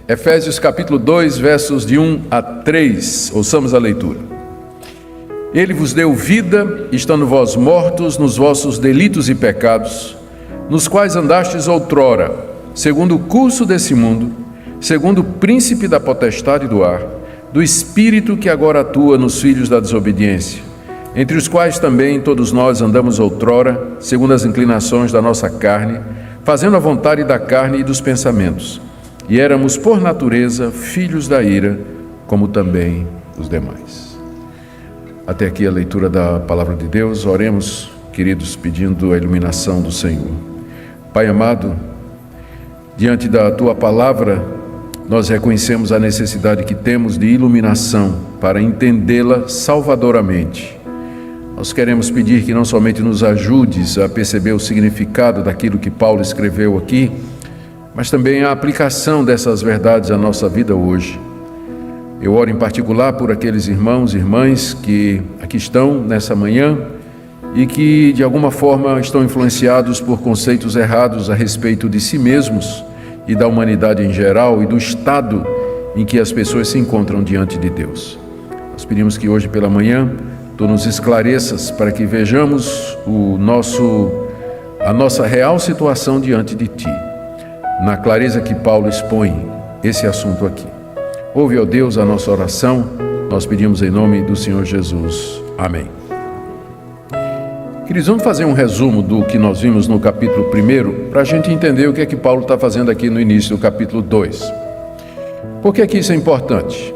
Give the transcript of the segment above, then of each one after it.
Efésios capítulo 2, versos de 1 a 3. Ouçamos a leitura. Ele vos deu vida, estando vós mortos nos vossos delitos e pecados, nos quais andastes outrora, segundo o curso desse mundo, segundo o príncipe da potestade do ar, do espírito que agora atua nos filhos da desobediência, entre os quais também todos nós andamos outrora, segundo as inclinações da nossa carne, fazendo a vontade da carne e dos pensamentos. E éramos, por natureza, filhos da ira, como também os demais. Até aqui a leitura da Palavra de Deus. Oremos, queridos, pedindo a iluminação do Senhor. Pai amado, diante da Tua Palavra, nós reconhecemos a necessidade que temos de iluminação para entendê-la salvadoramente. Nós queremos pedir que não somente nos ajudes a perceber o significado daquilo que Paulo escreveu aqui, mas também a aplicação dessas verdades à nossa vida hoje. Eu oro em particular por aqueles irmãos e irmãs que aqui estão nessa manhã e que de alguma forma estão influenciados por conceitos errados a respeito de si mesmos e da humanidade em geral e do estado em que as pessoas se encontram diante de Deus. Nós pedimos que hoje pela manhã Tu nos esclareças para que vejamos a nossa real situação diante de Ti, na clareza que Paulo expõe esse assunto aqui. Ouve, ó Deus, a nossa oração, nós pedimos em nome do Senhor Jesus. Amém. Queridos, vamos fazer um resumo do que nós vimos no capítulo 1, para a gente entender o que é que Paulo está fazendo aqui no início do capítulo 2. Por que isso é importante?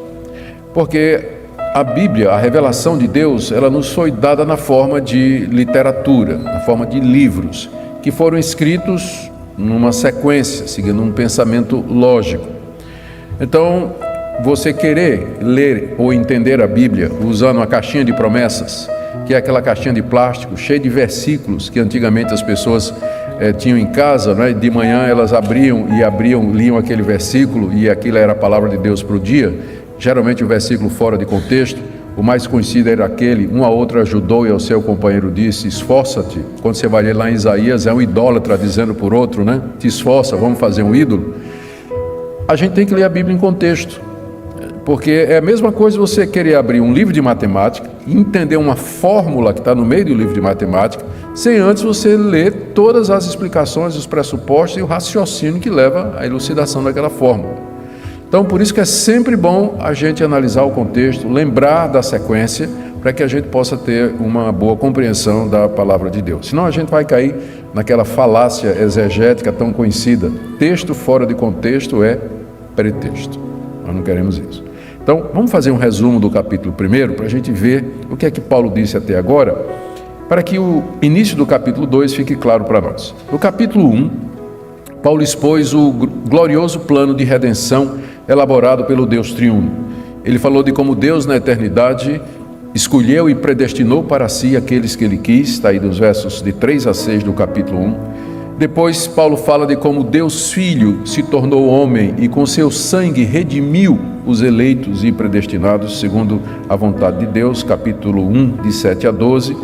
Porque a Bíblia, a revelação de Deus, ela nos foi dada na forma de literatura, na forma de livros, que foram escritos numa sequência, seguindo um pensamento lógico. Então, você querer ler ou entender a Bíblia usando uma caixinha de promessas, que é aquela caixinha de plástico cheia de versículos que antigamente as pessoas tinham em casa, né? De manhã elas liam aquele versículo e aquilo era a palavra de Deus para o dia. Geralmente o versículo fora de contexto, o mais conhecido era aquele: um a outro ajudou e ao seu companheiro disse, esforça-te. Quando você vai ler lá em Isaías, é um idólatra dizendo por outro, né? Te esforça, vamos fazer um ídolo. A gente tem que ler a Bíblia em contexto, porque é a mesma coisa você querer abrir um livro de matemática e entender uma fórmula que está no meio do livro de matemática, sem antes você ler todas as explicações, os pressupostos e o raciocínio que leva à elucidação daquela fórmula. Então, por isso que é sempre bom a gente analisar o contexto, lembrar da sequência, para que a gente possa ter uma boa compreensão da palavra de Deus. Senão a gente vai cair naquela falácia exegética tão conhecida: texto fora de contexto é pretexto. Nós não queremos isso. Então, vamos fazer um resumo do capítulo 1, para a gente ver o que é que Paulo disse até agora, para que o início do capítulo 2 fique claro para nós. No capítulo 1, Paulo expôs o glorioso plano de redenção elaborado pelo Deus triuno. Ele falou de como Deus, na eternidade, escolheu e predestinou para si aqueles que Ele quis, está aí dos versos de 3 a 6 do capítulo 1. Depois, Paulo fala de como Deus Filho se tornou homem e com seu sangue redimiu os eleitos e predestinados, segundo a vontade de Deus, capítulo 1, de 7 a 12.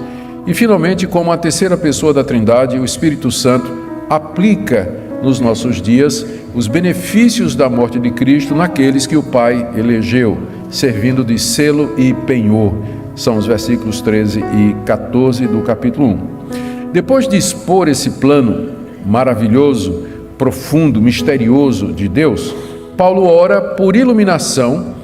E, finalmente, como a terceira pessoa da Trindade, o Espírito Santo, aplica nos nossos dias os benefícios da morte de Cristo naqueles que o Pai elegeu, servindo de selo e penhor. São os versículos 13 e 14 do capítulo 1. Depois de expor esse plano maravilhoso, profundo, misterioso de Deus, Paulo ora por iluminação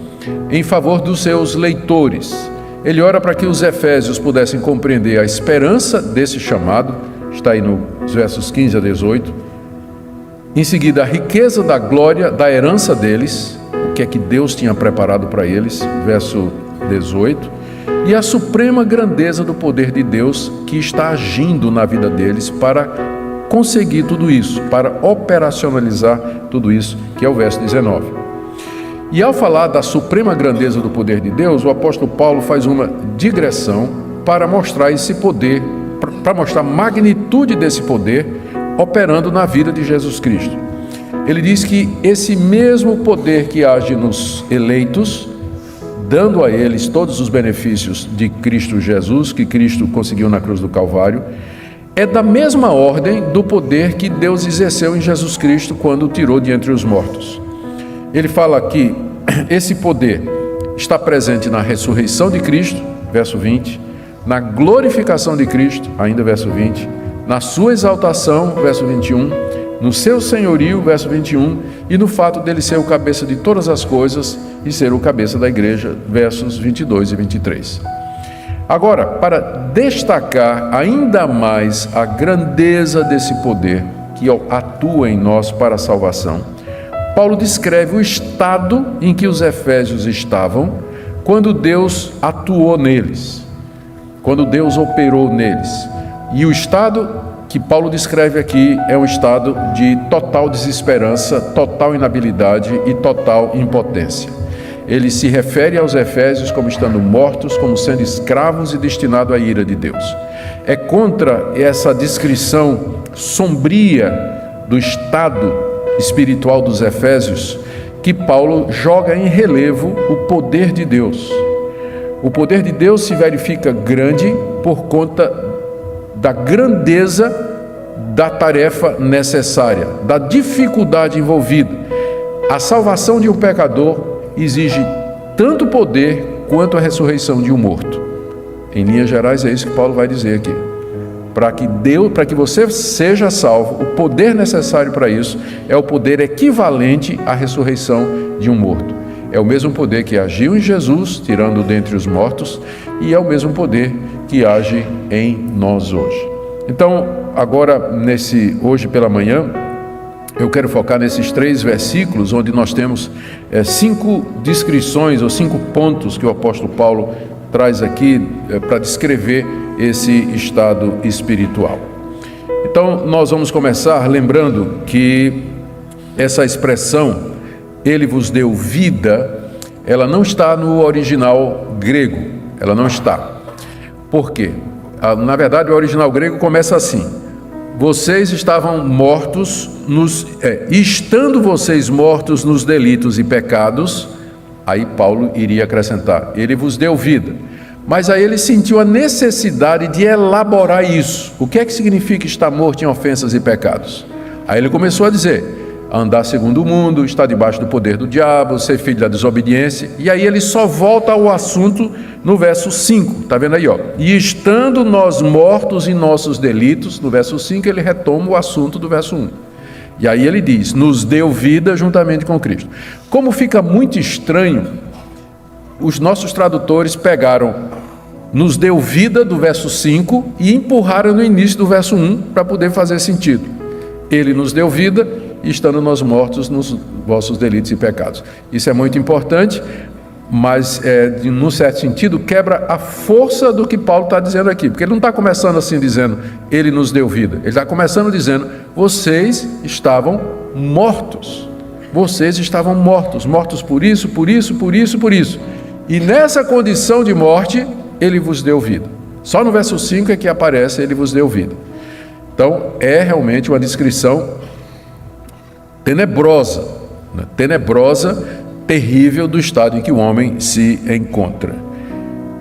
em favor dos seus leitores. Ele ora para que os efésios pudessem compreender a esperança desse chamado, está aí nos versos 15 a 18. Em seguida, a riqueza da glória da herança deles, o que é que Deus tinha preparado para eles, verso 18, e a suprema grandeza do poder de Deus que está agindo na vida deles para conseguir tudo isso, para operacionalizar tudo isso, que é o verso 19. E ao falar da suprema grandeza do poder de Deus, o apóstolo Paulo faz uma digressão para mostrar esse poder, para mostrar a magnitude desse poder operando na vida de Jesus Cristo. Ele diz que esse mesmo poder que age nos eleitos, dando a eles todos os benefícios de Cristo Jesus, que Cristo conseguiu na cruz do Calvário, é da mesma ordem do poder que Deus exerceu em Jesus Cristo quando o tirou de entre os mortos. ele fala que esse poder está presente na ressurreição de Cristo, verso 20, na glorificação de Cristo, ainda verso 20, na sua exaltação, verso 21, no seu senhorio, verso 21, e no fato dele ser o cabeça de todas as coisas e ser o cabeça da igreja, versos 22 e 23. Agora, para destacar ainda mais a grandeza desse poder que atua em nós para a salvação, Paulo descreve o estado em que os efésios estavam quando Deus atuou neles, quando Deus operou neles. E o estado que Paulo descreve aqui é um estado de total desesperança, total inabilidade e total impotência. Ele se refere aos efésios como estando mortos, como sendo escravos e destinados à ira de Deus. É contra essa descrição sombria do estado espiritual dos efésios que Paulo joga em relevo o poder de Deus. O poder de Deus se verifica grande por conta da grandeza da tarefa necessária, da dificuldade envolvida. A salvação de um pecador exige tanto poder quanto a ressurreição de um morto. Em linhas gerais é isso que Paulo vai dizer aqui. Para que você seja salvo, o poder necessário para isso é o poder equivalente à ressurreição de um morto. É o mesmo poder que agiu em Jesus, tirando dentre os mortos, e é o mesmo poder que age em nós hoje. Então, agora, hoje pela manhã, eu quero focar nesses 3 versículos, onde nós temos 5 descrições, ou 5 pontos que o apóstolo Paulo traz aqui para descrever esse estado espiritual. Então, nós vamos começar lembrando que essa expressão, ele vos deu vida, ela não está no original grego, ela não está. Por quê? Na verdade, o original grego começa assim: vocês estavam mortos, estando vocês mortos nos delitos e pecados, aí Paulo iria acrescentar, ele vos deu vida. Mas aí ele sentiu a necessidade de elaborar isso. O que é que significa estar morto em ofensas e pecados? Aí ele começou a dizer: andar segundo o mundo, estar debaixo do poder do diabo, ser filho da desobediência. E aí ele só volta ao assunto no verso 5, está vendo aí, ó? E estando nós mortos em nossos delitos, no verso 5 ele retoma o assunto do verso 1. E aí ele diz: nos deu vida juntamente com Cristo. Como fica muito estranho, os nossos tradutores pegaram nos deu vida do verso 5 e empurraram no início do verso 1 para poder fazer sentido. Ele nos deu vida, estando nós mortos nos vossos delitos e pecados. Isso é muito importante, mas, num certo sentido, quebra a força do que Paulo está dizendo aqui, porque ele não está começando assim dizendo, ele nos deu vida. Ele está começando dizendo, vocês estavam mortos. Vocês estavam mortos, mortos por isso, por isso, por isso, por isso. E nessa condição de morte, ele vos deu vida. Só no verso 5 é que aparece, ele vos deu vida. Então, é realmente uma descrição tenebrosa, né? Tenebrosa, terrível do estado em que o homem se encontra.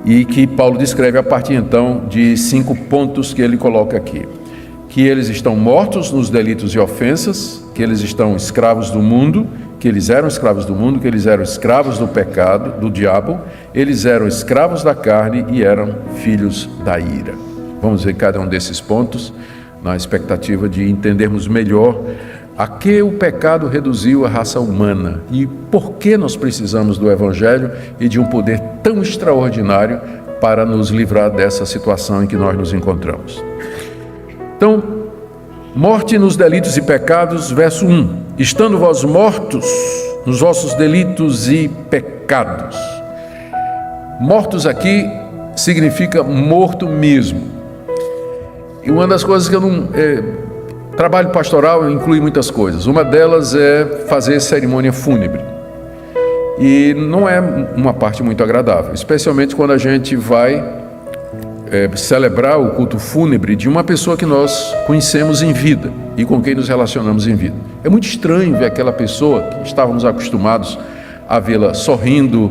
E que Paulo descreve a partir então de 5 pontos que ele coloca aqui. Que eles estão mortos nos delitos e ofensas, que eles estão escravos do mundo, que eles eram escravos do mundo, que eles eram escravos do pecado, do diabo, eles eram escravos da carne e eram filhos da ira. Vamos ver cada um desses pontos, na expectativa de entendermos melhor a que o pecado reduziu a raça humana e por que nós precisamos do Evangelho e de um poder tão extraordinário para nos livrar dessa situação em que nós nos encontramos. Então, morte nos delitos e pecados, verso 1. Estando vós mortos nos vossos delitos e pecados. Mortos aqui significa morto mesmo. E uma das coisas que eu não... trabalho pastoral inclui muitas coisas. Uma delas é fazer cerimônia fúnebre. E não é uma parte muito agradável, especialmente quando a gente vai celebrar o culto fúnebre de uma pessoa que nós conhecemos em vida e com quem nos relacionamos em vida. É muito estranho ver aquela pessoa que estávamos acostumados a vê-la sorrindo,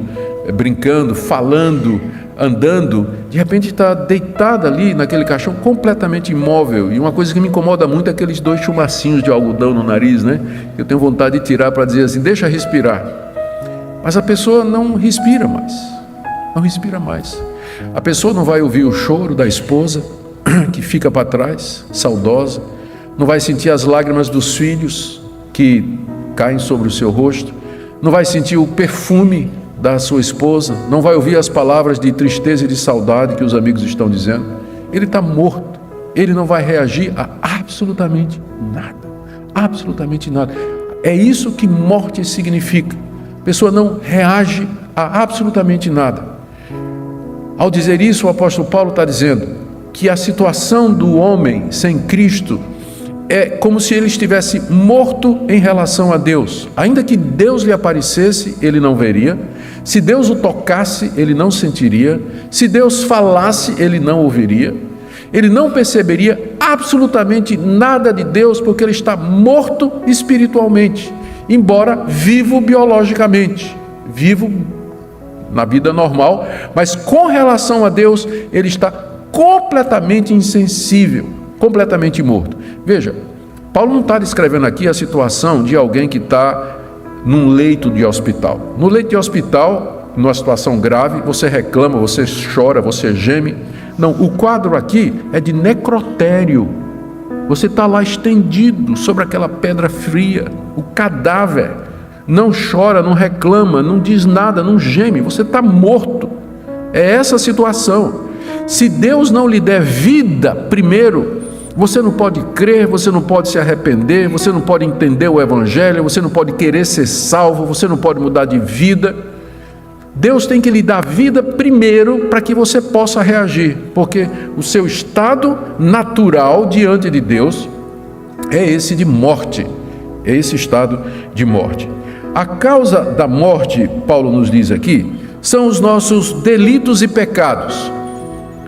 brincando, falando, andando, de repente está deitada ali naquele caixão completamente imóvel. E uma coisa que me incomoda muito é aqueles 2 chumacinhos de algodão no nariz, né? Eu tenho vontade de tirar para dizer assim, deixa respirar. Mas a pessoa não respira mais. Não respira mais. A pessoa não vai ouvir o choro da esposa, que fica para trás, saudosa. Não vai sentir as lágrimas dos filhos que caem sobre o seu rosto. Não vai sentir o perfume da sua esposa. Não vai ouvir as palavras de tristeza e de saudade que os amigos estão dizendo. Ele está morto. Ele não vai reagir a absolutamente nada. Absolutamente nada. É isso que morte significa. A pessoa não reage a absolutamente nada. Ao dizer isso, o apóstolo Paulo está dizendo que a situação do homem sem Cristo é como se ele estivesse morto em relação a Deus. Ainda que Deus lhe aparecesse, ele não veria. Se Deus o tocasse, ele não sentiria. Se Deus falasse, ele não ouviria. Ele não perceberia absolutamente nada de Deus, porque ele está morto espiritualmente, embora vivo biologicamente, vivo na vida normal, mas com relação a Deus, ele está completamente insensível, completamente morto. Veja, Paulo não está descrevendo aqui a situação de alguém que está num leito de hospital. No leito de hospital, numa situação grave, você reclama, você chora, você geme. Não, o quadro aqui é de necrotério. Você está lá estendido sobre aquela pedra fria, o cadáver. Não chora, não reclama, não diz nada, não geme. Você está morto. É essa a situação. Se Deus não lhe der vida primeiro, você não pode crer, você não pode se arrepender, você não pode entender o Evangelho, você não pode querer ser salvo, você não pode mudar de vida. Deus tem que lhe dar vida primeiro para que você possa reagir, porque o seu estado natural diante de Deus é esse de morte, é esse estado de morte. A causa da morte, Paulo nos diz aqui, são os nossos delitos e pecados.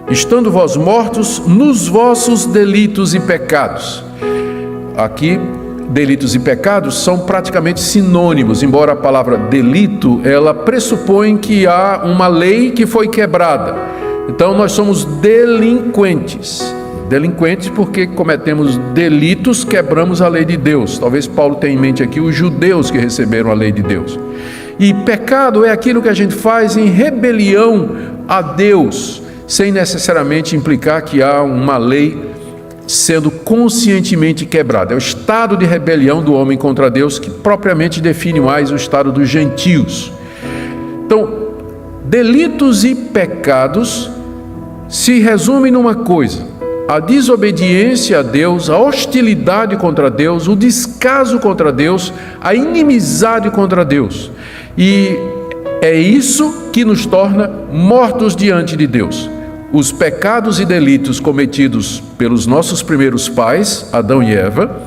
Estando vós mortos nos vossos delitos e pecados. Aqui, delitos e pecados são praticamente sinônimos, embora a palavra delito, ela pressupõe que há uma lei que foi quebrada. Então nós somos delinquentes. Delinquentes porque cometemos delitos, quebramos a lei de Deus. Talvez Paulo tenha em mente aqui os judeus que receberam a lei de Deus. E pecado é aquilo que a gente faz em rebelião a Deus, sem necessariamente implicar que há uma lei sendo conscientemente quebrada. É o estado de rebelião do homem contra Deus que propriamente define mais o estado dos gentios. Então, delitos e pecados se resumem numa coisa: a desobediência a Deus, a hostilidade contra Deus, o descaso contra Deus, a inimizade contra Deus. E é isso que nos torna mortos diante de Deus. Os pecados e delitos cometidos pelos nossos primeiros pais, Adão e Eva,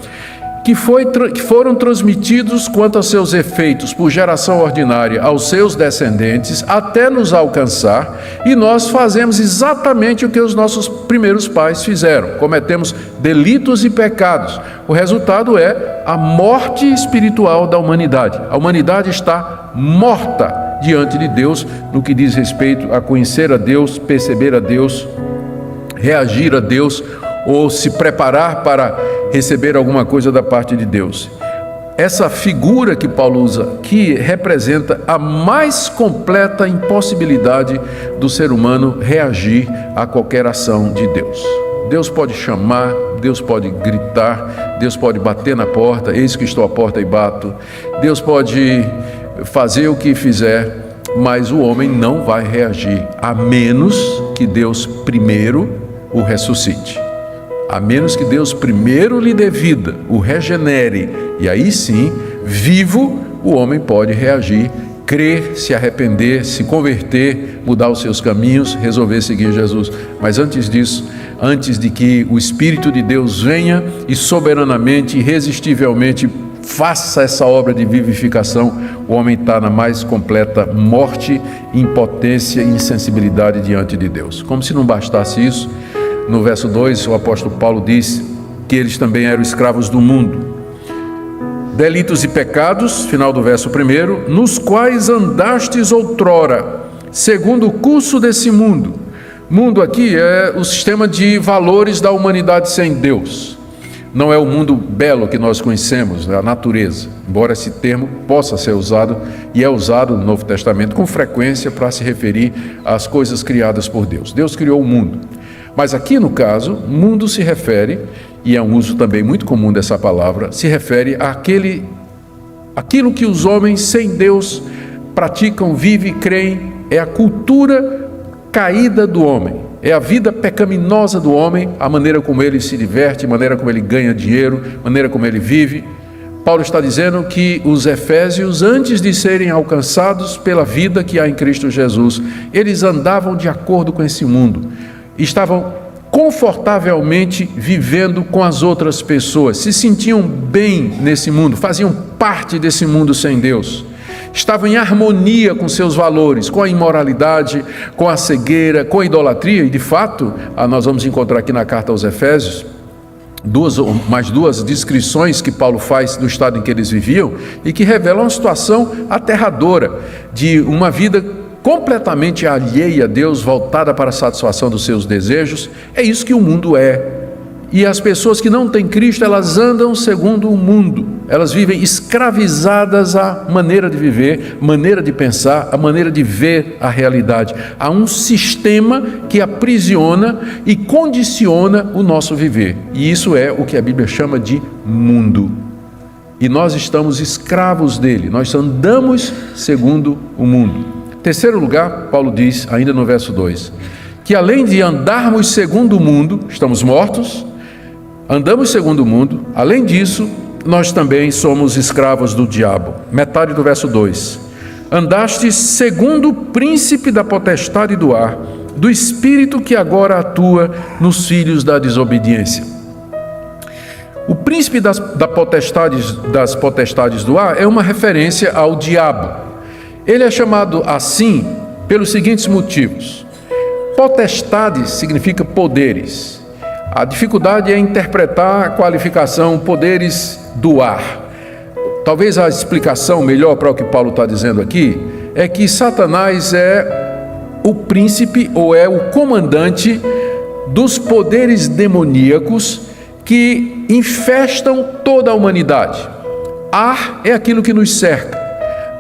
que foram transmitidos quanto aos seus efeitos por geração ordinária aos seus descendentes, até nos alcançar, e nós fazemos exatamente o que os nossos primeiros pais fizeram. Cometemos delitos e pecados. O resultado é a morte espiritual da humanidade. A humanidade está morta diante de Deus no que diz respeito a conhecer a Deus, perceber a Deus, reagir a Deus ou se preparar para receber alguma coisa da parte de Deus. Essa figura que Paulo usa aqui representa a mais completa impossibilidade do ser humano reagir a qualquer ação de Deus. Deus pode chamar, Deus pode gritar, Deus pode bater na porta, eis que estou à porta e bato. Deus pode fazer o que fizer, mas o homem não vai reagir, a menos que Deus primeiro o ressuscite. A menos que Deus primeiro lhe dê vida, o regenere, e aí sim, vivo, o homem pode reagir, crer, se arrepender, se converter, mudar os seus caminhos, resolver seguir Jesus. Mas antes disso, antes de que o Espírito de Deus venha e soberanamente, irresistivelmente faça essa obra de vivificação, o homem está na mais completa morte, impotência e insensibilidade diante de Deus. Como se não bastasse isso, no verso 2, o apóstolo Paulo diz que eles também eram escravos do mundo. Delitos e pecados, final do verso 1, nos quais andastes outrora, segundo o curso desse mundo. Mundo aqui é o sistema de valores da humanidade sem Deus. Não é o mundo belo que nós conhecemos, a natureza, embora esse termo possa ser usado, e é usado no Novo Testamento com frequência para se referir às coisas criadas por Deus. Deus criou o mundo. Mas aqui no caso, mundo se refere, e é um uso também muito comum dessa palavra, se refere àquilo que os homens sem Deus praticam, vivem, creem, é a cultura caída do homem. É a vida pecaminosa do homem, a maneira como ele se diverte, a maneira como ele ganha dinheiro, a maneira como ele vive. Paulo está dizendo que os efésios, antes de serem alcançados pela vida que há em Cristo Jesus, eles andavam de acordo com esse mundo, estavam confortavelmente vivendo com as outras pessoas, se sentiam bem nesse mundo, faziam parte desse mundo sem Deus. Estavam em harmonia com seus valores, com a imoralidade, com a cegueira, com a idolatria. E de fato, nós vamos encontrar aqui na carta aos Efésios mais duas descrições que Paulo faz do estado em que eles viviam e que revelam uma situação aterradora de uma vida completamente alheia a Deus, voltada para a satisfação dos seus desejos. É isso que o mundo é. E as pessoas que não têm Cristo, elas andam segundo o mundo. Elas vivem escravizadas à maneira de viver, maneira de pensar, a maneira de ver a realidade. Há um sistema que aprisiona e condiciona o nosso viver. E isso é o que a Bíblia chama de mundo. E nós estamos escravos dele. Nós andamos segundo o mundo. Terceiro lugar, Paulo diz, ainda no verso 2, que além de andarmos segundo o mundo, estamos mortos, andamos segundo o mundo, além disso, nós também somos escravos do diabo. Metade do verso 2. Andastes segundo o príncipe da potestade do ar, do espírito que agora atua nos filhos da desobediência. O príncipe das potestades do ar é uma referência ao diabo. Ele é chamado assim pelos seguintes motivos. Potestade significa poderes. A dificuldade é interpretar a qualificação poderes do ar. Talvez a explicação melhor para o que Paulo está dizendo aqui é que Satanás é o príncipe ou é o comandante dos poderes demoníacos que infestam toda a humanidade. Ar é aquilo que nos cerca.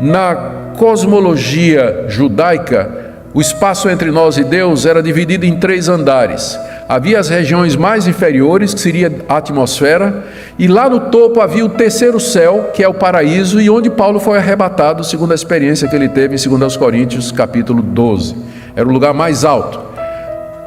Na cosmologia judaica, o espaço entre nós e Deus era dividido em 3 andares. Havia as regiões mais inferiores, que seria a atmosfera, e lá no topo havia o terceiro céu, que é o paraíso, e onde Paulo foi arrebatado, segundo a experiência que ele teve em 2 Coríntios, capítulo 12. Era o lugar mais alto.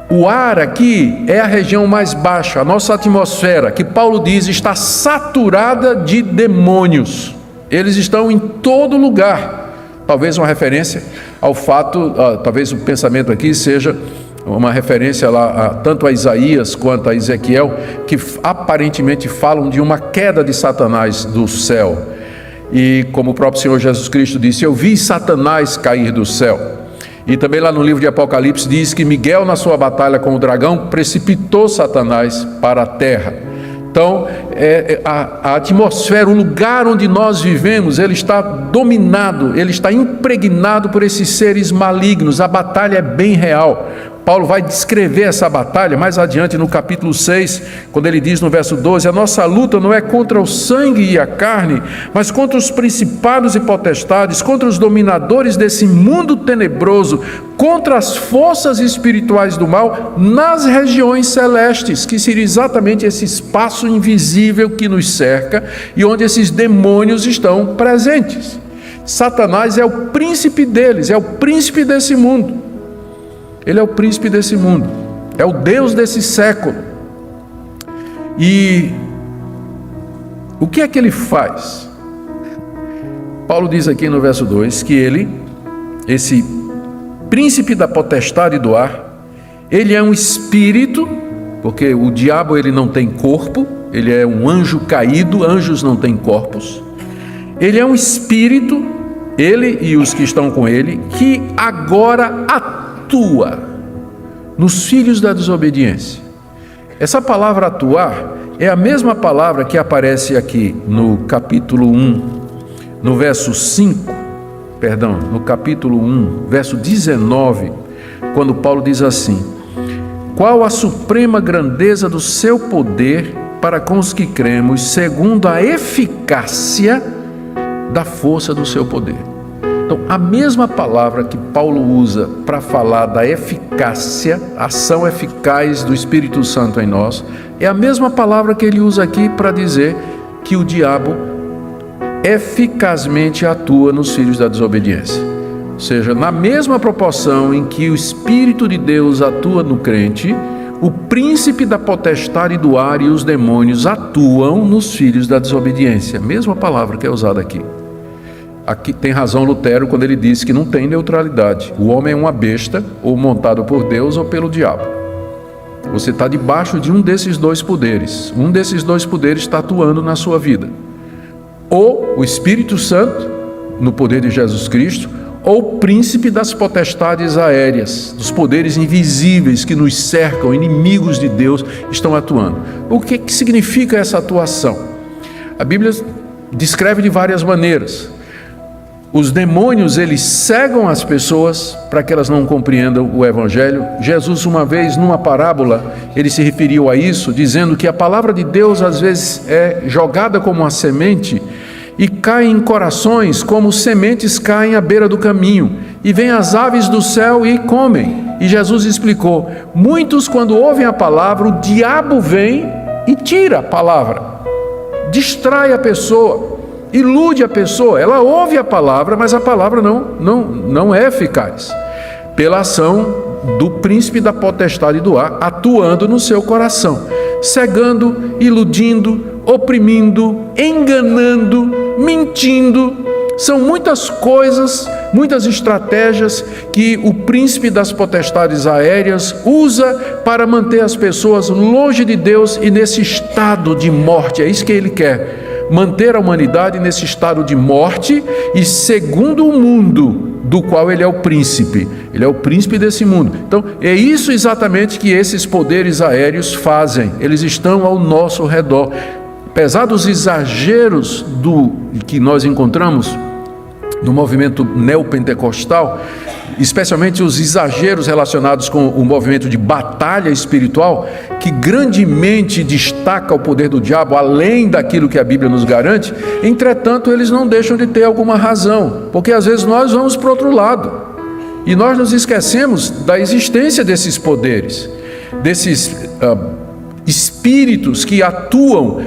O ar aqui é a região mais baixa, a nossa atmosfera, que Paulo diz está saturada de demônios. Eles estão em todo lugar. Talvez uma referência ao fato, talvez o pensamento aqui seja uma referência lá, tanto a Isaías quanto a Ezequiel, que aparentemente falam de uma queda de Satanás do céu. E como o próprio Senhor Jesus Cristo disse, eu vi Satanás cair do céu. E também lá no livro de Apocalipse diz que Miguel, na sua batalha com o dragão, precipitou Satanás para a terra. Então, a atmosfera, o lugar onde nós vivemos, ele está dominado, ele está impregnado por esses seres malignos. A batalha é bem real. Paulo vai descrever essa batalha mais adiante no capítulo 6, quando ele diz no verso 12, a nossa luta não é contra o sangue e a carne, mas contra os principados e potestades, contra os dominadores desse mundo tenebroso, contra as forças espirituais do mal nas regiões celestes, que seria exatamente esse espaço invisível que nos cerca e onde esses demônios estão presentes. Satanás é o príncipe deles, é o príncipe desse mundo. Ele é o príncipe desse mundo, é o Deus desse século. E o que é que ele faz? Paulo diz aqui no verso 2 que ele, esse príncipe da potestade do ar, ele é um espírito, porque o diabo ele não tem corpo, ele é um anjo caído, anjos não têm corpos. Ele é um espírito, ele e os que estão com ele, que agora atua nos filhos da desobediência. Essa palavra atuar é a mesma palavra que aparece aqui no capítulo 1, no verso 5, no capítulo 1, verso 19, quando Paulo diz assim: qual a suprema grandeza do seu poder para com os que cremos, segundo a eficácia da força do seu poder. Então, a mesma palavra que Paulo usa para falar da eficácia, ação eficaz do Espírito Santo em nós, é a mesma palavra que ele usa aqui para dizer que o diabo eficazmente atua nos filhos da desobediência. Ou seja, na mesma proporção em que o Espírito de Deus atua no crente, o príncipe da potestade do ar e os demônios atuam nos filhos da desobediência. Mesma palavra que é usada aqui. Aqui tem razão Lutero quando ele diz que não tem neutralidade. O homem é uma besta, ou montado por Deus ou pelo diabo. Você está debaixo de um desses dois poderes. Um desses dois poderes está atuando na sua vida. Ou o Espírito Santo, no poder de Jesus Cristo, ou o príncipe das potestades aéreas, dos poderes invisíveis que nos cercam, inimigos de Deus, estão atuando. O que significa essa atuação? A Bíblia descreve de várias maneiras. Os demônios, eles cegam as pessoas para que elas não compreendam o Evangelho. Jesus, uma vez, numa parábola, ele se referiu a isso, dizendo que a palavra de Deus, às vezes, é jogada como uma semente e cai em corações como sementes caem à beira do caminho, e vêm as aves do céu e comem. E Jesus explicou: muitos, quando ouvem a palavra, o diabo vem e tira a palavra, distrai a pessoa, ilude a pessoa. Ela ouve a palavra, mas a palavra não é eficaz, pela ação do príncipe da potestade do ar atuando no seu coração, cegando, iludindo, oprimindo, enganando, mentindo. São muitas coisas, muitas estratégias que o príncipe das potestades aéreas usa para manter as pessoas longe de Deus e nesse estado de morte. É isso que ele quer: manter a humanidade nesse estado de morte e segundo o mundo do qual ele é o príncipe. Ele é o príncipe desse mundo. Então, é isso exatamente que esses poderes aéreos fazem. Eles estão ao nosso redor. Apesar dos exageros que nós encontramos no movimento neopentecostal, especialmente os exageros relacionados com o movimento de batalha espiritual, que grandemente destaca o poder do diabo, além daquilo que a Bíblia nos garante, entretanto, eles não deixam de ter alguma razão, porque às vezes nós vamos para o outro lado, e nós nos esquecemos da existência desses poderes, desses espíritos que atuam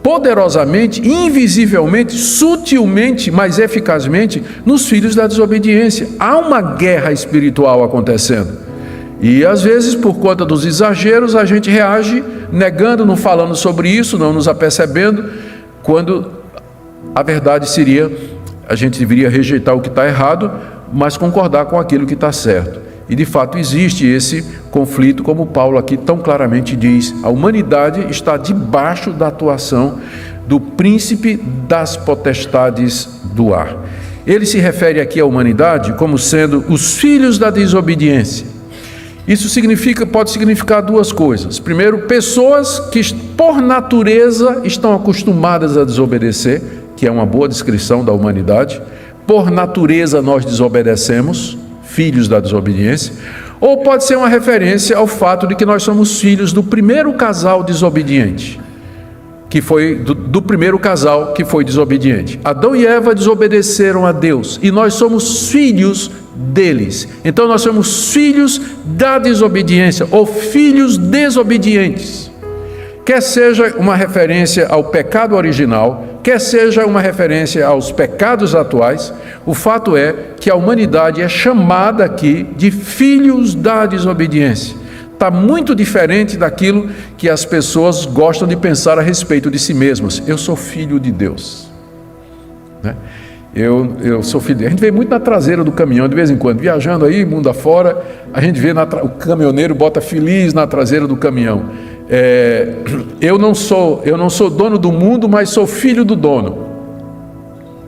poderosamente, invisivelmente, sutilmente, mas eficazmente nos filhos da desobediência. Há uma guerra espiritual acontecendo. E às vezes, por conta dos exageros, a gente reage negando, não falando sobre isso, não nos apercebendo, quando a verdade seria: a gente deveria rejeitar o que está errado, mas concordar com aquilo que está certo. E de fato existe esse conflito, como Paulo aqui tão claramente diz: a humanidade está debaixo da atuação do príncipe das potestades do ar. Ele se refere aqui à humanidade como sendo os filhos da desobediência. Isso pode significar duas coisas. Primeiro, pessoas que por natureza estão acostumadas a desobedecer, que é uma boa descrição da humanidade. Por natureza nós desobedecemos, filhos da desobediência. Ou pode ser uma referência ao fato de que nós somos filhos do primeiro casal desobediente, que foi do primeiro casal que foi desobediente. Adão e Eva desobedeceram a Deus e nós somos filhos deles. Então nós somos filhos da desobediência, ou filhos desobedientes. Quer seja uma referência ao pecado original, quer seja uma referência aos pecados atuais, o fato é que a humanidade é chamada aqui de filhos da desobediência. Está muito diferente daquilo que as pessoas gostam de pensar a respeito de si mesmas. Eu sou filho de Deus, né? Eu sou filho. A gente vê muito na traseira do caminhão, de vez em quando, viajando aí, mundo afora, a gente vê o caminhoneiro bota feliz na traseira do caminhão. Eu não sou dono do mundo, mas sou filho do dono.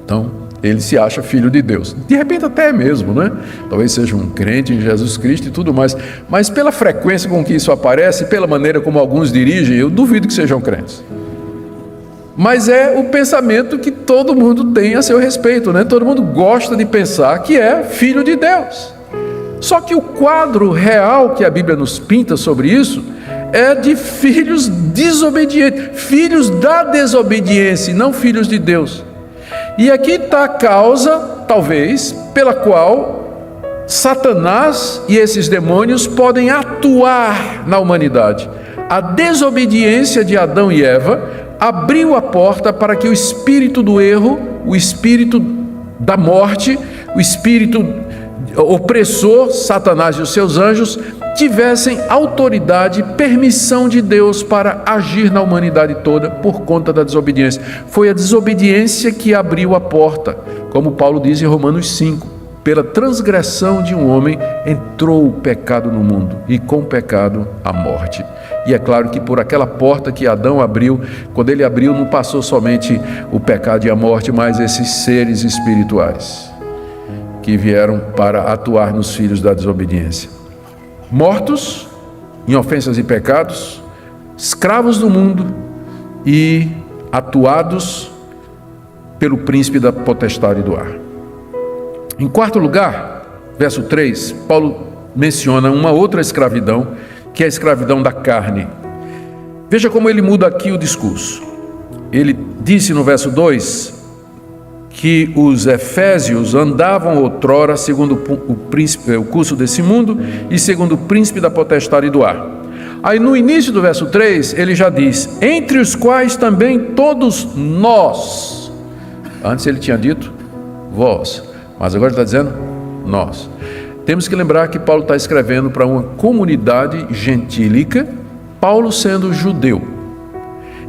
Então, ele se acha filho de Deus. De repente até é mesmo, né? Talvez seja um crente em Jesus Cristo e tudo mais. Mas pela frequência com que isso aparece, pela maneira como alguns dirigem, eu duvido que sejam crentes. Mas é o pensamento que todo mundo tem a seu respeito, né? Todo mundo gosta de pensar que é filho de Deus. Só que o quadro real que a Bíblia nos pinta sobre isso é de filhos desobedientes, filhos da desobediência, não filhos de Deus. E aqui está a causa, talvez, pela qual Satanás e esses demônios podem atuar na humanidade. A desobediência de Adão e Eva abriu a porta para que o espírito do erro, o espírito da morte, o espírito opressor, Satanás e os seus anjos, tivessem autoridade, permissão de Deus para agir na humanidade toda por conta da desobediência. Foi a desobediência que abriu a porta, como Paulo diz em Romanos 5. Pela transgressão de um homem entrou o pecado no mundo, e com o pecado a morte. E é claro que por aquela porta que Adão abriu, quando ele abriu, não passou somente o pecado e a morte, mas esses seres espirituais que vieram para atuar nos filhos da desobediência. Mortos em ofensas e pecados, escravos do mundo e atuados pelo príncipe da potestade do ar. Em quarto lugar, verso 3, Paulo menciona uma outra escravidão, que é a escravidão da carne. Veja como ele muda aqui o discurso. Ele disse no verso 2 que os efésios andavam outrora segundo o curso desse mundo e segundo o príncipe da potestade do ar. Aí no início do verso 3 ele já diz, entre os quais também todos nós. Antes ele tinha dito vós, mas agora ele está dizendo nós. Temos que lembrar que Paulo está escrevendo para uma comunidade gentílica, Paulo sendo judeu.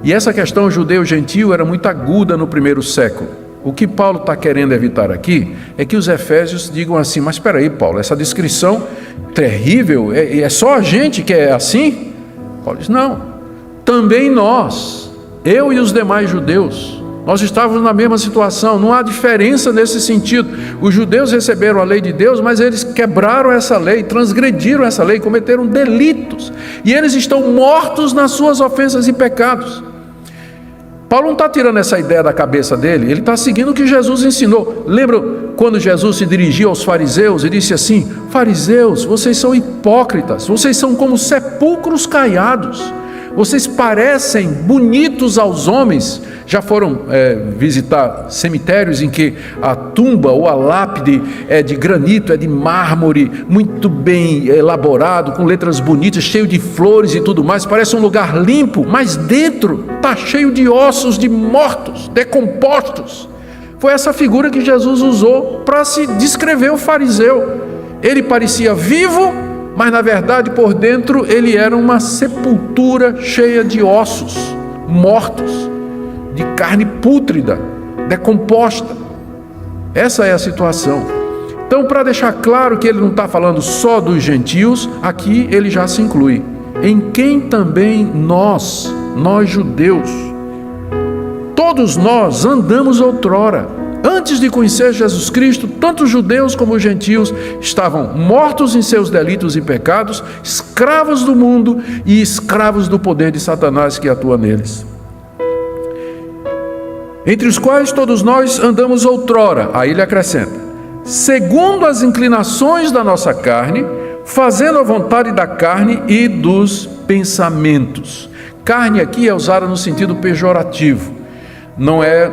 E essa questão judeu-gentil era muito aguda no primeiro século. O que Paulo está querendo evitar aqui é que os efésios digam assim, mas espera aí, Paulo, essa descrição terrível, é só a gente que é assim? Paulo diz, não, também nós, eu e os demais judeus, nós estávamos na mesma situação, não há diferença nesse sentido. Os judeus receberam a lei de Deus, mas eles quebraram essa lei, transgrediram essa lei, cometeram delitos, e eles estão mortos nas suas ofensas e pecados. Paulo não está tirando essa ideia da cabeça dele, ele está seguindo o que Jesus ensinou. Lembra quando Jesus se dirigia aos fariseus e disse assim, fariseus, vocês são hipócritas, vocês são como sepulcros caiados, vocês parecem bonitos aos homens. Já foram visitar cemitérios em que a tumba ou a lápide é de granito, é de mármore, muito bem elaborado, com letras bonitas, cheio de flores e tudo mais, parece um lugar limpo, mas dentro está cheio de ossos de mortos, decompostos. Foi essa figura que Jesus usou para se descrever o fariseu. Ele parecia vivo, mas na verdade por dentro ele era uma sepultura cheia de ossos mortos, de carne pútrida, decomposta. Essa é a situação. Então, para deixar claro que ele não está falando só dos gentios, aqui ele já se inclui. Em quem também nós judeus, todos nós andamos outrora. Antes de conhecer Jesus Cristo, tanto os judeus como os gentios estavam mortos em seus delitos e pecados, escravos do mundo e escravos do poder de Satanás que atua neles. Entre os quais todos nós andamos outrora, aí ele acrescenta, segundo as inclinações da nossa carne, fazendo a vontade da carne e dos pensamentos. Carne aqui é usada no sentido pejorativo, não é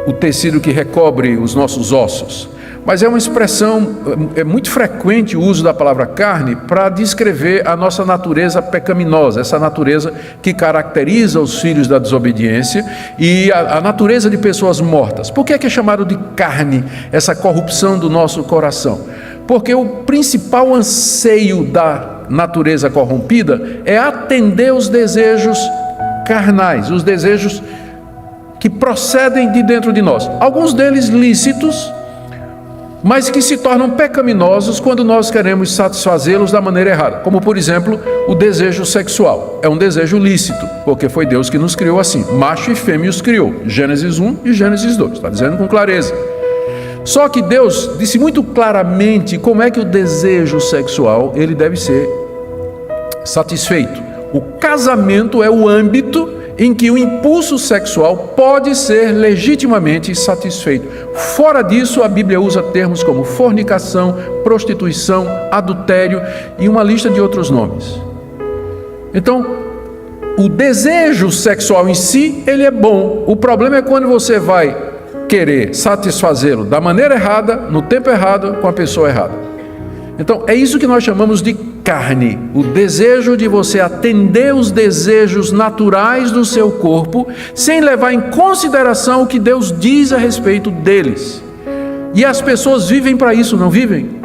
o tecido que recobre os nossos ossos, mas é uma expressão, é muito frequente o uso da palavra carne para descrever a nossa natureza pecaminosa, essa natureza que caracteriza os filhos da desobediência e a natureza de pessoas mortas. Por que é chamado de carne essa corrupção do nosso coração? Porque o principal anseio da natureza corrompida é atender os desejos carnais, os desejos que procedem de dentro de nós, alguns deles lícitos, mas que se tornam pecaminosos quando nós queremos satisfazê-los da maneira errada, como por exemplo o desejo sexual. É um desejo lícito, porque foi Deus que nos criou assim, macho e fêmea os criou, Gênesis 1 e Gênesis 2, está dizendo com clareza. Só que Deus disse muito claramente como é que o desejo sexual ele deve ser satisfeito. O casamento é o âmbito em que o impulso sexual pode ser legitimamente satisfeito. Fora disso, a Bíblia usa termos como fornicação, prostituição, adultério e uma lista de outros nomes. Então, o desejo sexual em si, ele é bom. O problema é quando você vai querer satisfazê-lo da maneira errada, no tempo errado, com a pessoa errada. Então, é isso que nós chamamos de carne, o desejo de você atender os desejos naturais do seu corpo, sem levar em consideração o que Deus diz a respeito deles. E as pessoas vivem para isso, não vivem?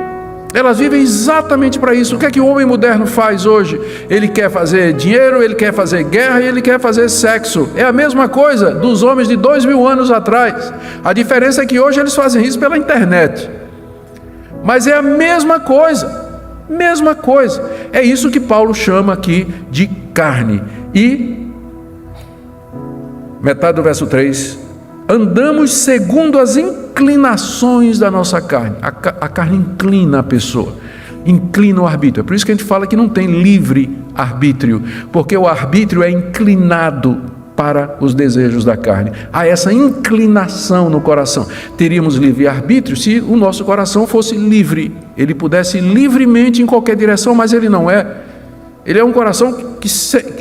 Elas vivem exatamente para isso. O que é que o homem moderno faz hoje? Ele quer fazer dinheiro, ele quer fazer guerra e ele quer fazer sexo. É a mesma coisa dos homens de 2000 anos atrás. A diferença é que hoje eles fazem isso pela internet. Mas é a mesma coisa. Mesma coisa. É isso que Paulo chama aqui de carne. E, metade do verso 3, andamos segundo as inclinações da nossa carne. A carne inclina a pessoa, inclina o arbítrio. É por isso que a gente fala que não tem livre arbítrio, porque o arbítrio é inclinado para os desejos da carne. Há essa inclinação no coração. Teríamos livre-arbítrio se o nosso coração fosse livre. Ele pudesse ir livremente em qualquer direção, mas ele não é. Ele é um coração que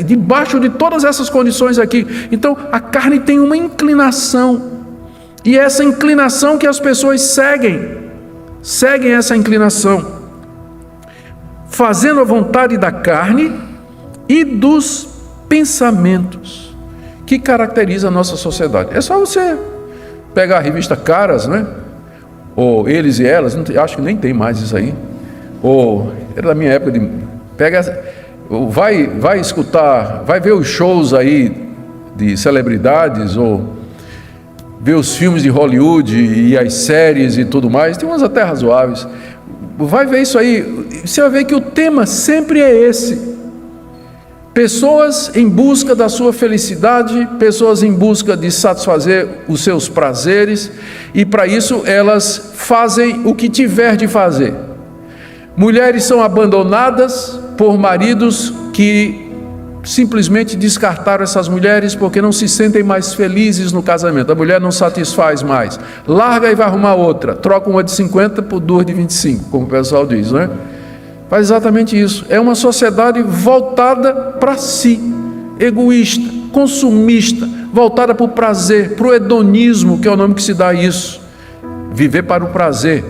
debaixo de todas essas condições aqui. Então, a carne tem uma inclinação. E essa inclinação que as pessoas seguem essa inclinação, fazendo a vontade da carne e dos pensamentos que caracteriza a nossa sociedade. É só você pegar a revista Caras, né? Ou Eles e Elas, acho que nem tem mais isso aí. Ou era da minha época de vai escutar, vai ver os shows aí de celebridades, ou ver os filmes de Hollywood e as séries e tudo mais. Tem umas até razoáveis. Vai ver isso aí, você vai ver que o tema sempre é esse. Pessoas em busca da sua felicidade, pessoas em busca de satisfazer os seus prazeres, e para isso elas fazem o que tiver de fazer. Mulheres são abandonadas por maridos que simplesmente descartaram essas mulheres porque não se sentem mais felizes no casamento. A mulher não satisfaz mais. Larga e vai arrumar outra. Troca uma de 50 por duas de 25, como o pessoal diz, não é? Faz exatamente isso. É uma sociedade voltada para si, egoísta, consumista, voltada para o prazer, para o hedonismo, que é o nome que se dá a isso. Viver para o prazer.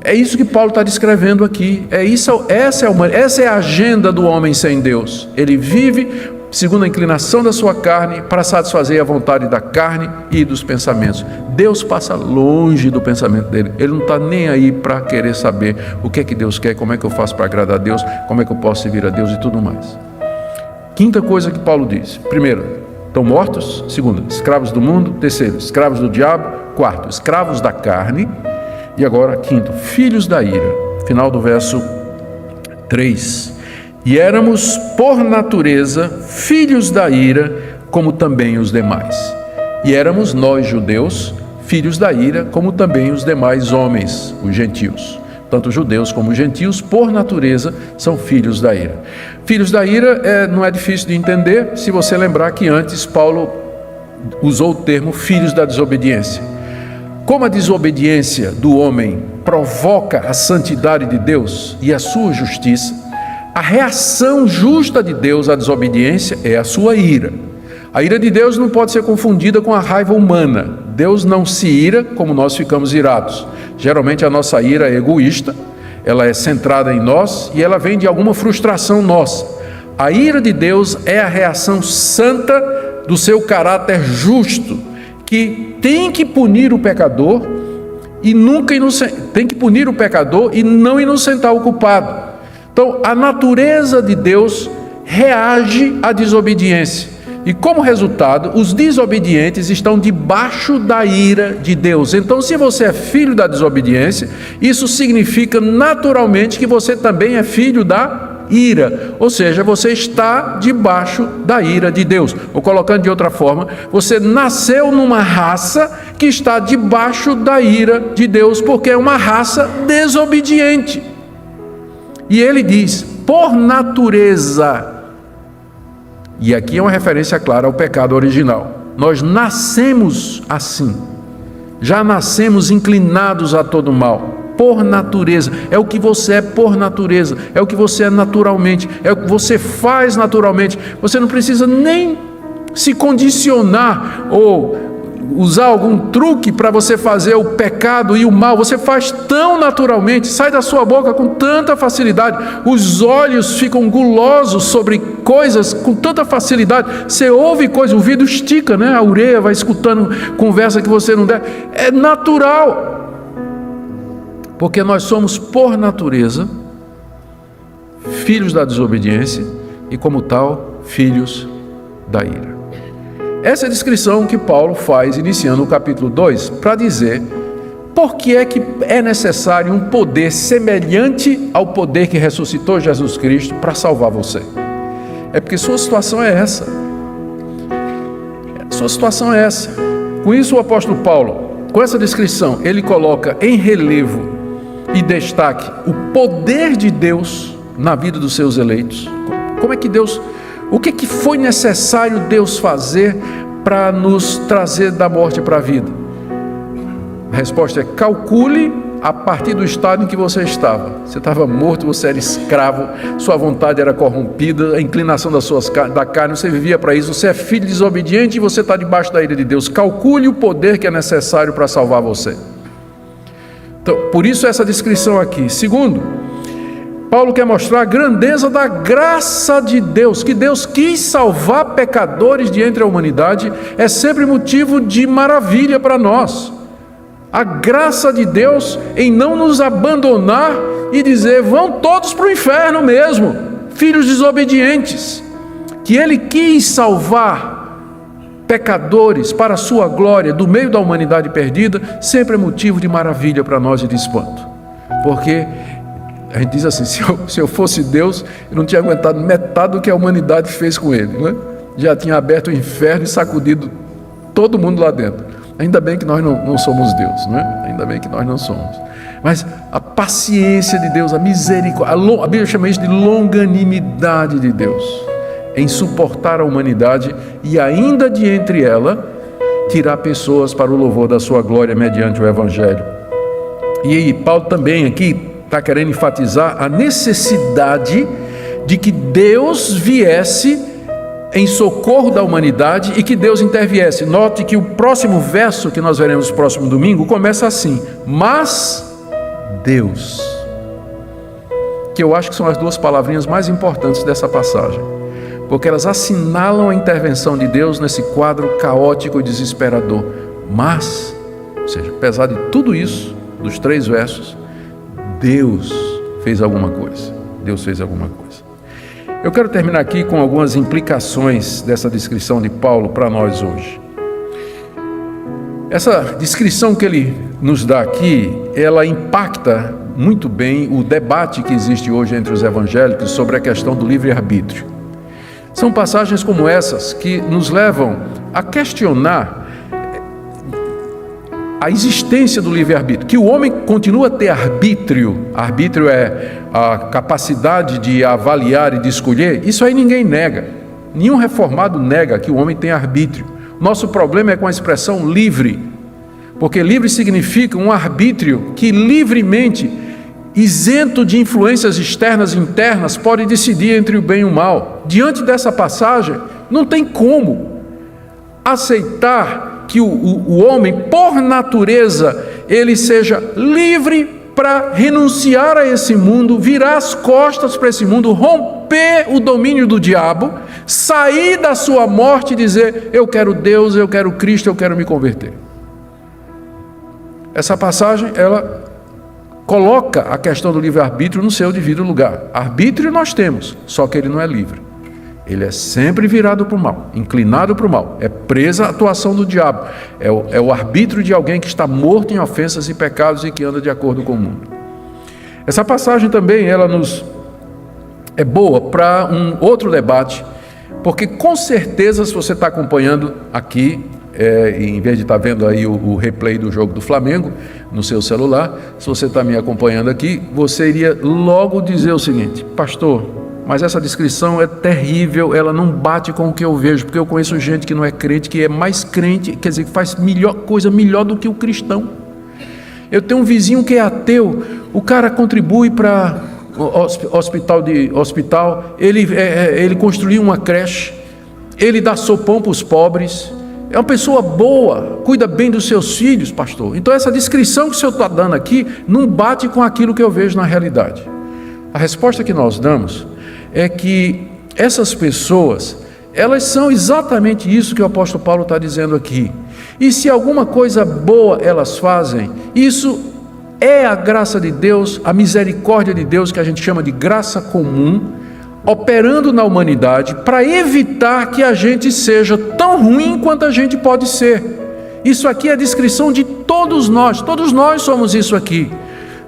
É isso que Paulo está descrevendo aqui. Essa é a agenda do homem sem Deus. Ele vive segundo a inclinação da sua carne para satisfazer a vontade da carne e dos pensamentos. Deus passa longe do pensamento dele. Ele não está nem aí para querer saber o que é que Deus quer, como é que eu faço para agradar a Deus, como é que eu posso servir a Deus e tudo mais. Quinta coisa que Paulo diz: primeiro, estão mortos. Segundo, escravos do mundo. Terceiro, escravos do diabo. Quarto, escravos da carne. E agora, quinto, filhos da ira. Final do verso 3. E éramos, por natureza, filhos da ira, como também os demais. E éramos nós, judeus, filhos da ira, como também os demais homens, os gentios. Tanto judeus como gentios, por natureza, são filhos da ira. Filhos da ira não é difícil de entender, se você lembrar que antes Paulo usou o termo filhos da desobediência. Como a desobediência do homem provoca a santidade de Deus e a sua justiça, a reação justa de Deus à desobediência é a sua ira. A ira de Deus não pode ser confundida com a raiva humana. Deus não se ira como nós ficamos irados. Geralmente a nossa ira é egoísta, ela é centrada em nós e ela vem de alguma frustração nossa. A ira de Deus é a reação santa do seu caráter justo, que tem que punir o pecador e tem que punir o pecador e não inocentar o culpado. Então, a natureza de Deus reage à desobediência. E como resultado, os desobedientes estão debaixo da ira de Deus. Então, se você é filho da desobediência, isso significa naturalmente que você também é filho da ira. Ou seja, você está debaixo da ira de Deus. Ou colocando de outra forma, você nasceu numa raça que está debaixo da ira de Deus, porque é uma raça desobediente. E ele diz, por natureza, E aqui é uma referência clara ao pecado original. Nós nascemos assim. Já nascemos inclinados a todo mal, por natureza. É o que você é por natureza, é o que você é naturalmente, é o que você faz naturalmente. Você não precisa nem se condicionar ou usar algum truque para você fazer o pecado e o mal. Você faz tão naturalmente, sai da sua boca com tanta facilidade. Os olhos ficam gulosos sobre coisas com tanta facilidade. Você ouve coisas, o ouvido estica, né? A orelha vai escutando conversa que você não deve. É natural, porque nós somos por natureza filhos da desobediência e, como tal, filhos da ira. Essa é a descrição que Paulo faz iniciando o capítulo 2 para dizer por que é necessário um poder semelhante ao poder que ressuscitou Jesus Cristo para salvar você. É porque sua situação é essa. Sua situação é essa. Com isso, o apóstolo Paulo, com essa descrição, ele coloca em relevo e destaque o poder de Deus na vida dos seus eleitos. Como é que Deus... O que foi necessário Deus fazer para nos trazer da morte para a vida? A resposta é: calcule a partir do estado em que você estava. Você estava morto, você era escravo, sua vontade era corrompida, a inclinação da carne, você vivia para isso, você é filho desobediente e você está debaixo da ira de Deus. Calcule o poder que é necessário para salvar você. Então, por isso essa descrição aqui. Segundo, Paulo quer mostrar a grandeza da graça de Deus, que Deus quis salvar pecadores de entre a humanidade, é sempre motivo de maravilha para nós. A graça de Deus em não nos abandonar e dizer: vão todos para o inferno mesmo, filhos desobedientes. Que Ele quis salvar pecadores para a sua glória, do meio da humanidade perdida, sempre é motivo de maravilha para nós e de espanto. Porque a gente diz assim: se eu fosse Deus, eu não tinha aguentado metade do que a humanidade fez com ele, não é? Já tinha aberto o inferno e sacudido todo mundo lá dentro. Ainda bem que nós não somos Deus, não é? Ainda bem que nós não somos. Mas a paciência de Deus, a misericórdia, a Bíblia chama isso de longanimidade de Deus, em suportar a humanidade e ainda de entre ela tirar pessoas para o louvor da sua glória mediante o Evangelho. E aí Paulo também aqui está querendo enfatizar a necessidade de que Deus viesse em socorro da humanidade e que Deus interviesse. Note que o próximo verso que nós veremos no próximo domingo começa assim: mas Deus, que eu acho que são as duas palavrinhas mais importantes dessa passagem, porque elas assinalam a intervenção de Deus nesse quadro caótico e desesperador. Mas, ou seja, apesar de tudo isso, dos 3 versos, Deus fez alguma coisa. Deus fez alguma coisa. Eu quero terminar aqui com algumas implicações dessa descrição de Paulo para nós hoje. Essa descrição que ele nos dá aqui, ela impacta muito bem o debate que existe hoje entre os evangélicos sobre a questão do livre-arbítrio. São passagens como essas que nos levam a questionar a existência do livre-arbítrio, que o homem continua a ter arbítrio. Arbítrio é a capacidade de avaliar e de escolher. Isso aí ninguém nega. Nenhum reformado nega que o homem tem arbítrio. Nosso problema é com a expressão livre, porque livre significa um arbítrio que livremente, isento de influências externas e internas, pode decidir entre o bem e o mal. Diante dessa passagem, não tem como aceitar que o homem, por natureza, ele seja livre para renunciar a esse mundo, virar as costas para esse mundo, romper o domínio do diabo, sair da sua morte e dizer: eu quero Deus, eu quero Cristo, eu quero me converter. Essa passagem, ela coloca a questão do livre-arbítrio no seu devido lugar. Arbítrio nós temos, só que ele não é livre. Ele é sempre virado para o mal, inclinado para o mal, é presa à atuação do diabo, é o arbítrio de alguém que está morto em ofensas e pecados e que anda de acordo com o mundo. Essa passagem também ela é boa para um outro debate, porque com certeza, se você está acompanhando aqui, em vez de estar vendo aí o replay do jogo do Flamengo no seu celular, se você está me acompanhando aqui, você iria logo dizer o seguinte: pastor, mas essa descrição é terrível, ela não bate com o que eu vejo, porque eu conheço gente que não é crente, que é mais crente, quer dizer, que faz coisa melhor do que o cristão. Eu tenho um vizinho que é ateu, o cara contribui para hospital, ele construiu uma creche, ele dá sopão para os pobres, é uma pessoa boa, cuida bem dos seus filhos, pastor. Então essa descrição que o senhor está dando aqui não bate com aquilo que eu vejo na realidade. A resposta que nós damos é que essas pessoas, elas são exatamente isso que o apóstolo Paulo está dizendo aqui. E se alguma coisa boa elas fazem, isso é a graça de Deus, a misericórdia de Deus, que a gente chama de graça comum, operando na humanidade para evitar que a gente seja tão ruim quanto a gente pode ser. Isso aqui é a descrição de todos nós somos isso aqui.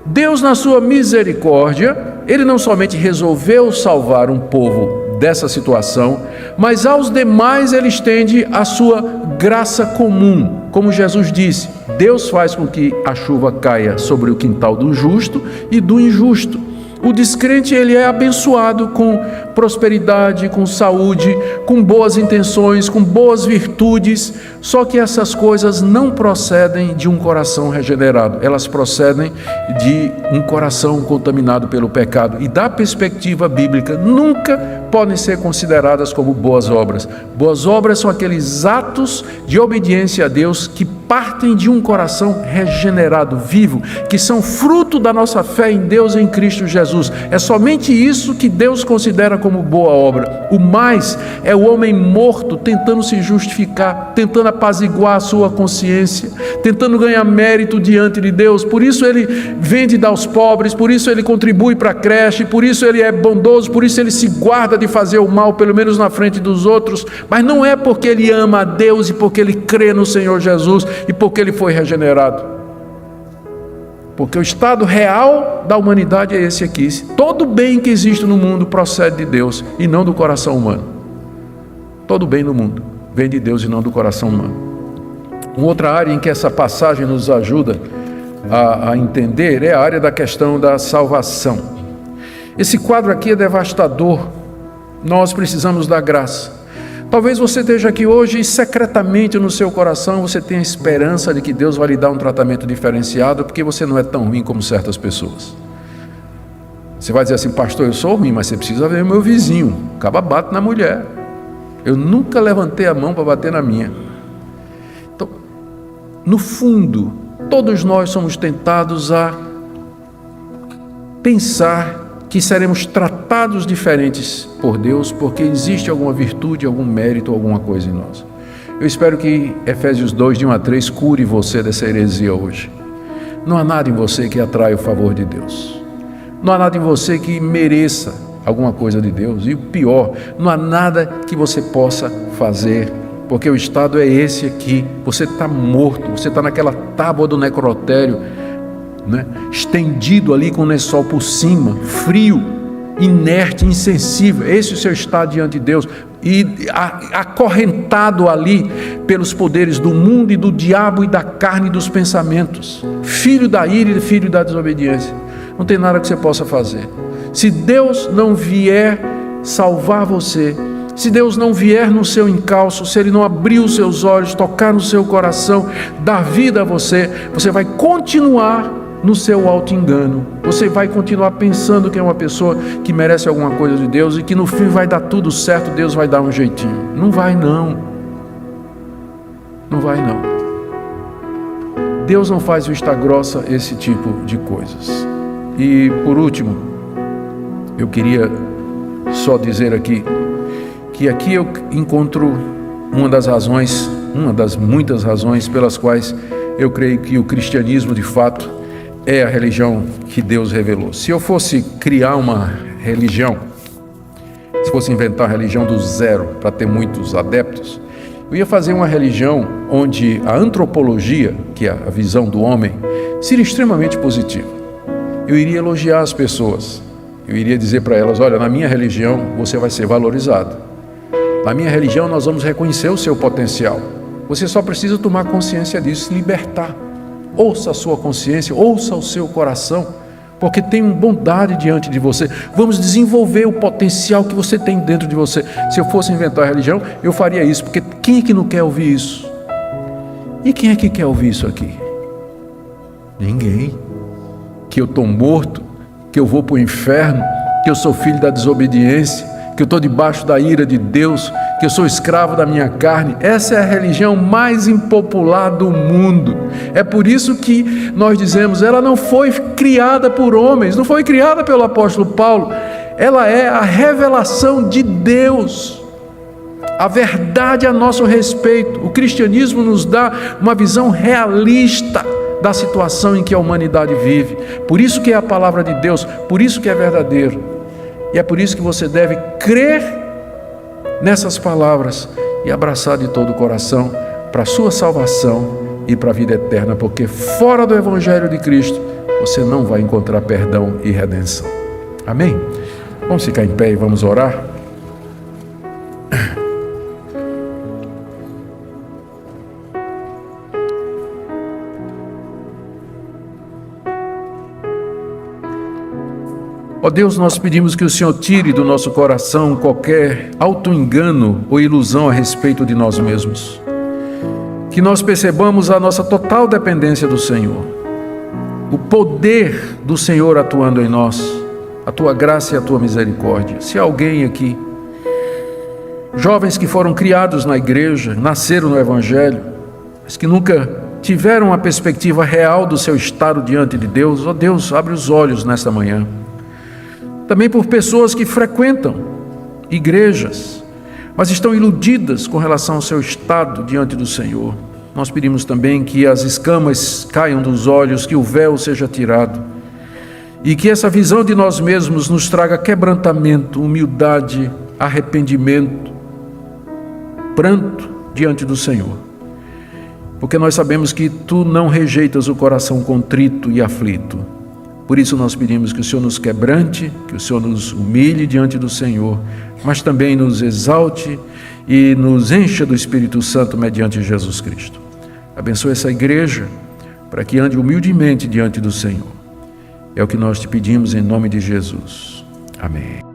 Deus, na sua misericórdia, Ele não somente resolveu salvar um povo dessa situação, mas aos demais Ele estende a sua graça comum. Como Jesus disse, Deus faz com que a chuva caia sobre o quintal do justo e do injusto. O descrente, ele é abençoado com prosperidade, com saúde, com boas intenções, com boas virtudes, só que essas coisas não procedem de um coração regenerado, elas procedem de um coração contaminado pelo pecado, e da perspectiva bíblica nunca podem ser consideradas como boas obras. Boas obras são aqueles atos de obediência a Deus que partem de um coração regenerado, vivo, que são fruto da nossa fé em Deus e em Cristo Jesus. É somente isso que Deus considera como boa obra. O mais é o homem morto tentando se justificar, tentando apaziguar a sua consciência, tentando ganhar mérito diante de Deus. Por isso ele vende e dá aos pobres, por isso ele contribui para a creche, por isso ele é bondoso, por isso ele se guarda de fazer o mal, pelo menos na frente dos outros, mas não é porque ele ama a Deus e porque ele crê no Senhor Jesus e porque ele foi regenerado. Porque o estado real da humanidade é esse aqui. Todo bem que existe no mundo procede de Deus e não do coração humano. Todo bem no mundo vem de Deus e não do coração humano. Uma outra área em que essa passagem nos ajuda a entender é a área da questão da salvação. Esse quadro aqui é devastador. Nós precisamos da graça. Talvez você esteja aqui hoje e secretamente no seu coração você tenha esperança de que Deus vai lhe dar um tratamento diferenciado, porque você não é tão ruim como certas pessoas. Você vai dizer assim: pastor, eu sou ruim, mas você precisa ver o meu vizinho, acaba bate na mulher. Eu nunca levantei a mão para bater na minha. Então, no fundo, todos nós somos tentados a pensar que seremos tratados diferentes por Deus, porque existe alguma virtude, algum mérito, alguma coisa em nós. Eu espero que Efésios 2, de 1 a 3, cure você dessa heresia hoje. Não há nada em você que atrai o favor de Deus. Não há nada em você que mereça alguma coisa de Deus. E o pior, não há nada que você possa fazer, porque o estado é esse aqui. Você está morto, você está naquela tábua do necrotério, estendido ali com o lençol por cima, frio, inerte, insensível. Esse é o seu estado diante de Deus, e acorrentado ali pelos poderes do mundo e do diabo e da carne e dos pensamentos, filho da ira e filho da desobediência. Não tem nada que você possa fazer. Se Deus não vier salvar você, se Deus não vier no seu encalço, se Ele não abrir os seus olhos, tocar no seu coração, dar vida a você, você vai continuar no seu auto-engano. Você vai continuar pensando que é uma pessoa que merece alguma coisa de Deus e que no fim vai dar tudo certo, Deus vai dar um jeitinho. Não vai não. Não vai não. Deus não faz vista grossa esse tipo de coisas. E por último, eu queria só dizer aqui, que aqui eu encontro uma das muitas razões pelas quais eu creio que o cristianismo de fato é a religião que Deus revelou. Se eu fosse criar uma religião, se fosse inventar a religião do zero para ter muitos adeptos, eu ia fazer uma religião onde a antropologia, que é a visão do homem, seria extremamente positiva. Eu iria elogiar as pessoas. Eu iria dizer para elas: olha, na minha religião você vai ser valorizado. Na minha religião nós vamos reconhecer o seu potencial. Você só precisa tomar consciência disso, se libertar. Ouça a sua consciência, ouça o seu coração, porque tem bondade diante de você. Vamos desenvolver o potencial que você tem dentro de você. Se eu fosse inventar a religião, eu faria isso, porque quem é que não quer ouvir isso? E quem é que quer ouvir isso aqui? Ninguém. Que eu estou morto, que eu vou para o inferno, que eu sou filho da desobediência, que eu estou debaixo da ira de Deus, que eu sou escravo da minha carne. Essa é a religião mais impopular do mundo. É por isso que nós dizemos, ela não foi criada por homens, não foi criada pelo apóstolo Paulo, ela é a revelação de Deus, a verdade a nosso respeito. O cristianismo nos dá uma visão realista da situação em que a humanidade vive. Por isso que é a palavra de Deus, por isso que é verdadeiro. E é por isso que você deve crer nessas palavras e abraçar de todo o coração para a sua salvação e para a vida eterna, porque fora do Evangelho de Cristo você não vai encontrar perdão e redenção. Amém? Vamos ficar em pé e vamos orar? Ó Deus, nós pedimos que o Senhor tire do nosso coração qualquer auto-engano ou ilusão a respeito de nós mesmos. Que nós percebamos a nossa total dependência do Senhor, o poder do Senhor atuando em nós, a Tua graça e a Tua misericórdia. Se há alguém aqui, jovens que foram criados na igreja, nasceram no Evangelho, mas que nunca tiveram uma perspectiva real do seu estado diante de Deus, ó Deus, abre os olhos nesta manhã. Também por pessoas que frequentam igrejas, mas estão iludidas com relação ao seu estado diante do Senhor. Nós pedimos também que as escamas caiam dos olhos, que o véu seja tirado e que essa visão de nós mesmos nos traga quebrantamento, humildade, arrependimento, pranto diante do Senhor. Porque nós sabemos que Tu não rejeitas o coração contrito e aflito. Por isso nós pedimos que o Senhor nos quebrante, que o Senhor nos humilhe diante do Senhor, mas também nos exalte e nos encha do Espírito Santo mediante Jesus Cristo. Abençoe essa igreja para que ande humildemente diante do Senhor. É o que nós te pedimos em nome de Jesus. Amém.